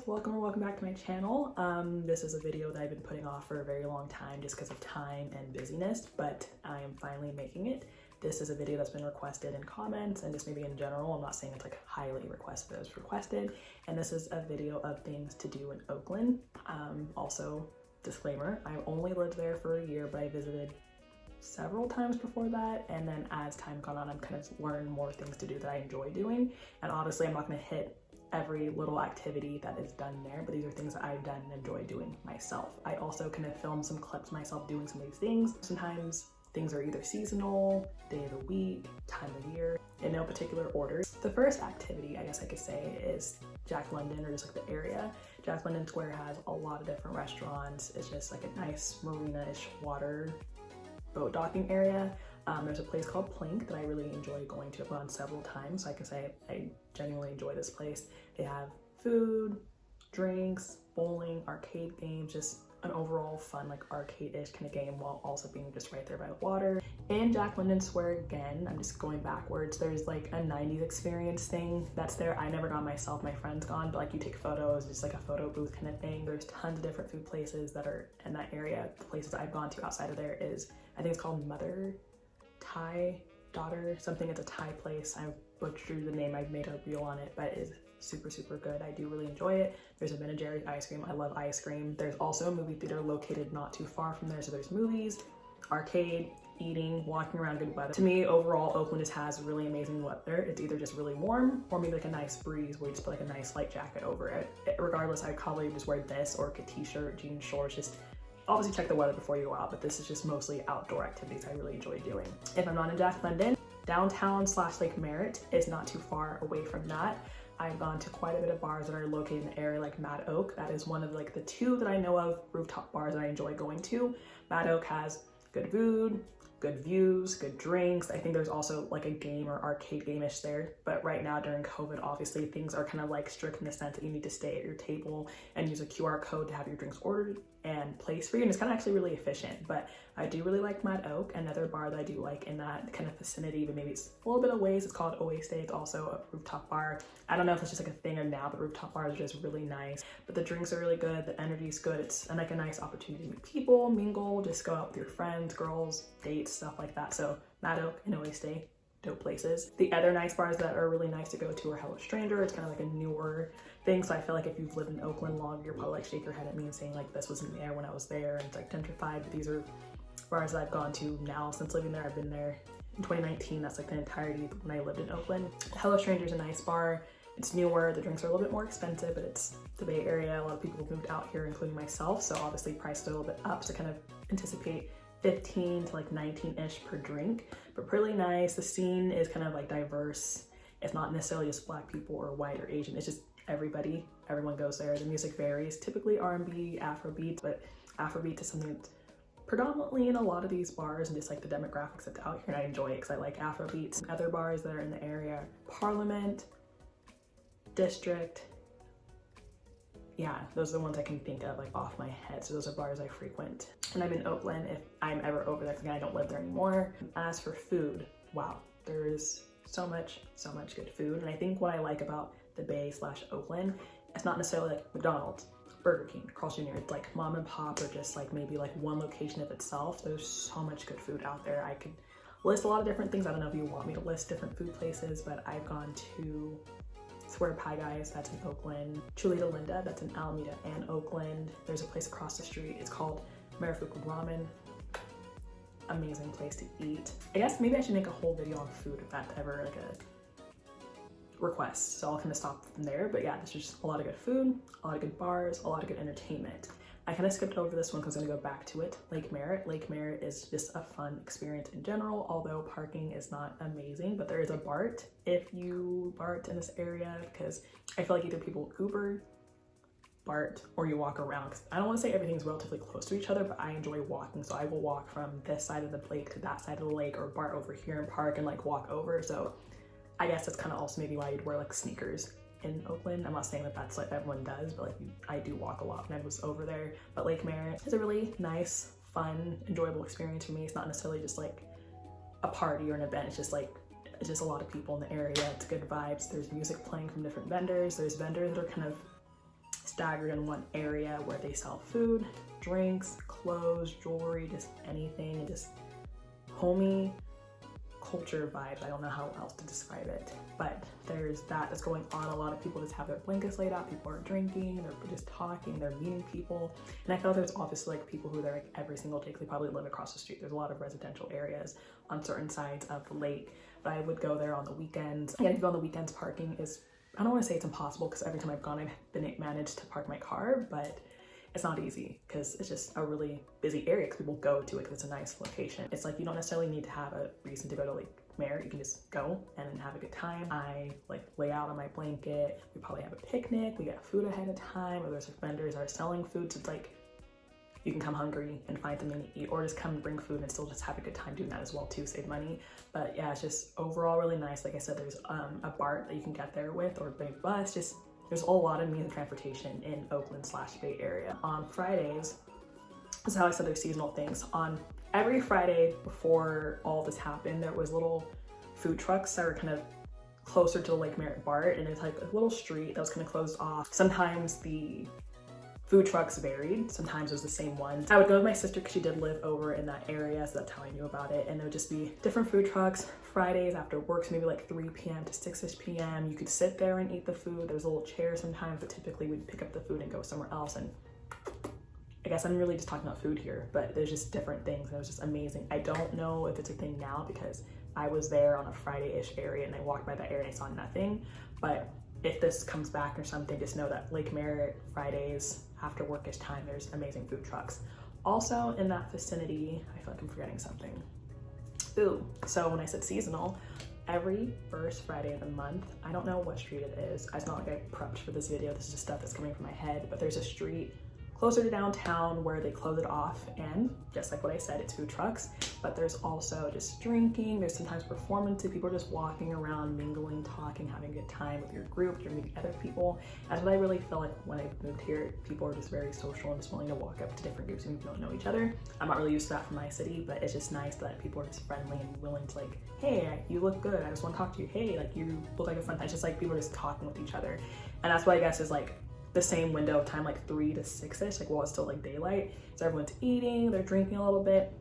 welcome back to my channel. This is a video that I've been putting off for a very long time just because of time and busyness, but I am finally making it. This is a video that's been requested in comments and just maybe in general. I'm not saying it's like highly requested, but it's requested. And this is a video of things to do in Oakland. Also, disclaimer, I only lived there for a year, but I visited several times before that, and then as time gone on, I've kind of learned more things to do that I enjoy doing. And honestly, I'm not going to hit every little activity that is done there, but these are things that I've done and enjoy doing myself. I also kind of film some clips myself doing some of these things. Sometimes things are either seasonal, day of the week, time of year, in no particular order. The first activity, I guess I could say, is Jack London, or just like the area. Jack London Square has a lot of different restaurants. It's just like a nice marina-ish water boat docking area. There's a place called Plink that I really enjoy going to. I've gone several times, so I can say I genuinely enjoy this place. They have food, drinks, bowling, arcade games, just an overall fun like arcade-ish kind of game while also being just right there by the water. In Jack London Square again, I'm just going backwards, there's like a 90s experience thing that's there. I never gone myself, my friend's gone, but like you take photos, just like a photo booth kind of thing. There's tons of different food places that are in that area. The places I've gone to outside of there is, I think it's called Mother Thai Daughter something. It's a Thai place. I butchered the name. I've made a reel on it, but it is super good. I do really enjoy it. There's a Ben & Jerry's ice cream. I love ice cream. There's also a movie theater located not too far from there, so there's movies, arcade, eating, walking around, good weather. To me, overall, Oakland just has really amazing weather. It's either just really warm or maybe like a nice breeze where you just put like a nice light jacket over it. Regardless, I'd probably just wear this or like a t-shirt, jeans, shorts. Just obviously check the weather before you go out, but this is just mostly outdoor activities I really enjoy doing. If I'm not in Jack London, downtown / Lake Merritt is not too far away from that. I've gone to quite a bit of bars that are located in the area, like Mad Oak. That is one of like the two that I know of rooftop bars that I enjoy going to. Mad Oak has good food, good views, good drinks. I think there's also like a game or arcade game-ish there, but right now during COVID, obviously things are kind of like strict in the sense that you need to stay at your table and use a QR code to have your drinks ordered and placed for you, and it's kind of actually really efficient. But I do really like Mad Oak. Another bar that I do like in that kind of vicinity, but maybe it's a little bit of ways, it's called Oasis. It's also a rooftop bar. I don't know if it's just like a thing or now, but rooftop bars are just really nice. But the drinks are really good, the energy's good. It's like a nice opportunity to meet people, mingle, just go out with your friends, girls, dates, stuff like that. So Mad Oak and Oasis, dope places. The other nice bars that are really nice to go to are Hello Stranger. It's kind of like a newer thing, so I feel like if you've lived in Oakland long, you're probably like shake your head at me and saying like this wasn't there when I was there, and it's like gentrified. But these are bars that I've gone to now since living there. I've been there in 2019. That's like the entirety when I lived in Oakland. Hello Stranger is a nice bar. It's newer, the drinks are a little bit more expensive, but it's the Bay Area. A lot of people have moved out here, including myself, so obviously priced a little bit up, so kind of anticipate 15 to like 19-ish per drink, but really nice. The scene is kind of like diverse. It's not necessarily just black people or white or Asian, it's just everybody. Everyone goes there. The music varies, typically R&B, Afrobeat, but Afrobeat is something that's predominantly in a lot of these bars, and just like the demographics that's out here, and I enjoy it because I like Afrobeats. Other bars that are in the area, Parliament, District, yeah, those are the ones I can think of like off my head. So those are bars I frequent. And I'm in Oakland if I'm ever over there, because again, I don't live there anymore. As for food, wow, there is so much good food. And I think what I like about the Bay / Oakland, it's not necessarily like McDonald's, Burger King, Carl's Jr. It's like mom and pop, or just like maybe like one location of itself. There's so much good food out there. I could list a lot of different things. I don't know if you want me to list different food places, but I've gone to Square Pie Guys, that's in Oakland. Chulita Linda, that's in Alameda and Oakland. There's a place across the street, it's called Merritt Ramen. Amazing place to eat. I guess maybe I should make a whole video on food if that's ever like a request. So I'll kind of stop from there, but yeah, there's just a lot of good food, a lot of good bars, a lot of good entertainment. I kind of skipped over this one because I'm gonna go back to it. Lake Merritt. Lake Merritt is just a fun experience in general, although parking is not amazing, but there is a BART if you BART in this area, because I feel like either people Uber, BART, or you walk around. I don't want to say everything's relatively close to each other, but I enjoy walking, so I will walk from this side of the lake to that side of the lake, or BART over here and park and like walk over. So I guess that's kind of also maybe why you'd wear like sneakers in Oakland. I'm not saying that that's like everyone does, but like I do walk a lot when I was over there. But Lake Merritt is a really nice, fun, enjoyable experience for me. It's not necessarily just like a party or an event. It's just a lot of people in the area. It's good vibes. There's music playing from different vendors. There's vendors that are kind of staggered in one area where they sell food, drinks, clothes, jewelry, just anything, and just homey culture vibes. I don't know how else to describe it, but there's that's going on. A lot of people just have their blankets laid out, people are drinking, they're just talking, they're meeting people. And I feel there's obviously like people who are there like every single day, they probably live across the street. There's a lot of residential areas on certain sides of the lake, but I would go there on the weekends. And if you go on the weekends, parking is, I don't want to say it's impossible because every time I've gone, I've been managed to park my car, but it's not easy because it's just a really busy area because people go to it because it's a nice location. It's like you don't necessarily need to have a reason to go to like Merritt. You can just go and have a good time. I like lay out on my blanket. We probably have a picnic. We get food ahead of time, or there's vendors are selling food. So it's like you can come hungry and find something to eat, or just come bring food and still just have a good time doing that as well too, save money. But yeah, it's just overall really nice. Like I said, there's a BART that you can get there with, or a bus. Just there's a lot of means of transportation in Oakland/Bay Area. On Fridays, this is how I said there's seasonal things. On every Friday before all this happened, there was little food trucks that were kind of closer to the Lake Merritt BART, and it's like a little street that was kind of closed off. Sometimes the food trucks varied, sometimes it was the same ones. I would go with my sister because she did live over in that area, so that's how I knew about it. And there would just be different food trucks Fridays after work, so maybe like 3 p.m. to 6-ish p.m. You could sit there and eat the food. There's a little chair sometimes, but typically we'd pick up the food and go somewhere else. And I guess I'm really just talking about food here, but there's just different things, and it was just amazing. I don't know if it's a thing now because I was there on a Friday-ish area and I walked by that area and I saw nothing, but if this comes back or something, just know that Lake Merritt Fridays after workish time, there's amazing food trucks. Also in that vicinity, I feel like I'm forgetting something. Ooh, so when I said seasonal, every first Friday of the month, I don't know what street it is. It's not like I prepped for this video. This is just stuff that's coming from my head, but there's a street closer to downtown where they close it off, and just like what I said, it's food trucks, but there's also just drinking, there's sometimes performances, people are just walking around, mingling, talking, having a good time with your group, you're meeting other people. That's what I really feel like when I moved here. People are just very social and just willing to walk up to different groups and don't know each other. I'm not really used to that from my city, but it's just nice that people are just friendly and willing to like, hey, you look good, I just want to talk to you, hey, like you look like a fun time. It's just like people are just talking with each other, and that's what I guess is like the same window of time, like 3 to 6-ish, like while it's still like daylight. So everyone's eating, they're drinking a little bit,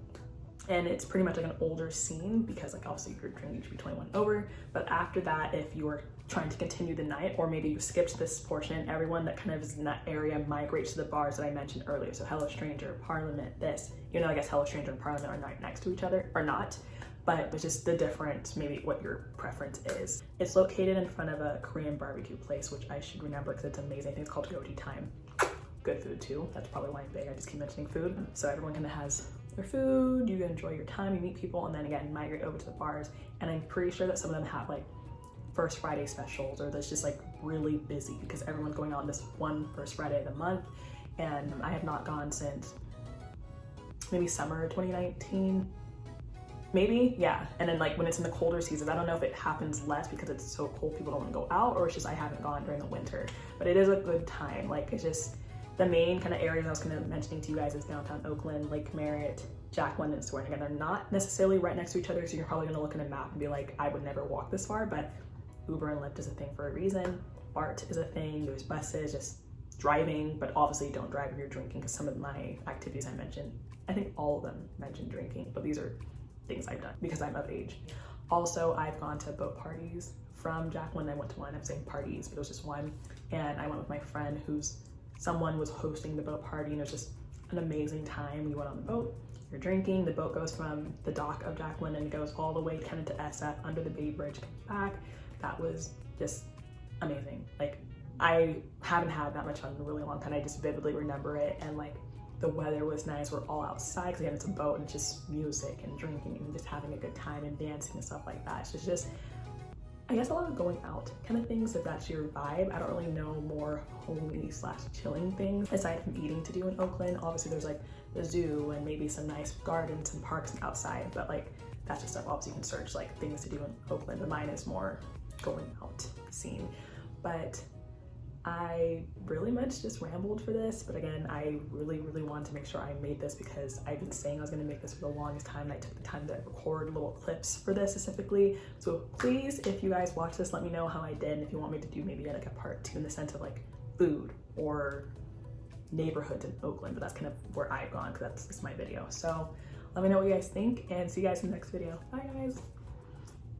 and it's pretty much like an older scene because like obviously you're drinking, you should be 21 over. But after that, if you were trying to continue the night, or maybe you skipped this portion, everyone that kind of is in that area migrates to the bars that I mentioned earlier. So Hello Stranger, Parliament, this, you know, I guess Hello Stranger and Parliament are not next to each other, or not, but it's just the difference, maybe what your preference is. It's located in front of a Korean barbecue place, which I should remember because it's amazing. I think it's called Goji Time. Good food too. That's probably why I'm big. I just keep mentioning food. So everyone kind of has their food, you enjoy your time, you meet people, and then again, migrate over to the bars. And I'm pretty sure that some of them have like First Friday specials, or that's just like really busy because everyone's going on this one First Friday of the month. And I have not gone since maybe summer 2019. Maybe, yeah. And then like when it's in the colder seasons, I don't know if it happens less because it's so cold people don't want to go out, or it's just I haven't gone during the winter. But it is a good time. Like it's just the main kind of areas I was kind of mentioning to you guys is downtown Oakland, Lake Merritt, Jack London Store. And again, they're not necessarily right next to each other, so you're probably gonna look at a map and be like, I would never walk this far, but Uber and Lyft is a thing for a reason. BART is a thing, there's buses, just driving, but obviously don't drive if you're drinking, because some of my activities I mentioned, I think all of them mentioned drinking, but these are things I've done because I'm of age. Also, I've gone to boat parties from Jack London. I went to one, I'm saying parties, but it was just one. And I went with my friend someone was hosting the boat party, and it was just an amazing time. You went on the boat, you're drinking, the boat goes from the dock of Jack London and goes all the way kind of to SF under the Bay Bridge, comes back. That was just amazing. Like I haven't had that much fun in a really long time. I just vividly remember it, and like the weather was nice. We're all outside because again, it's a boat, and it's just music and drinking and just having a good time and dancing and stuff like that. It's just, I guess a lot of going out kind of things, if that's your vibe. I don't really know more homey / chilling things aside from eating to do in Oakland. Obviously there's like the zoo and maybe some nice gardens and parks outside, but like that's just stuff obviously you can search like things to do in Oakland, but mine is more going out scene. But I really much just rambled for this, but again, I really wanted to make sure I made this because I've been saying I was going to make this for the longest time, and I took the time to record little clips for this specifically. So please, if you guys watch this, let me know how I did, and if you want me to do maybe like a part 2 in the sense of like food or neighborhoods in Oakland, but that's kind of where I've gone because that's my video. So let me know what you guys think and see you guys in the next video. Bye guys.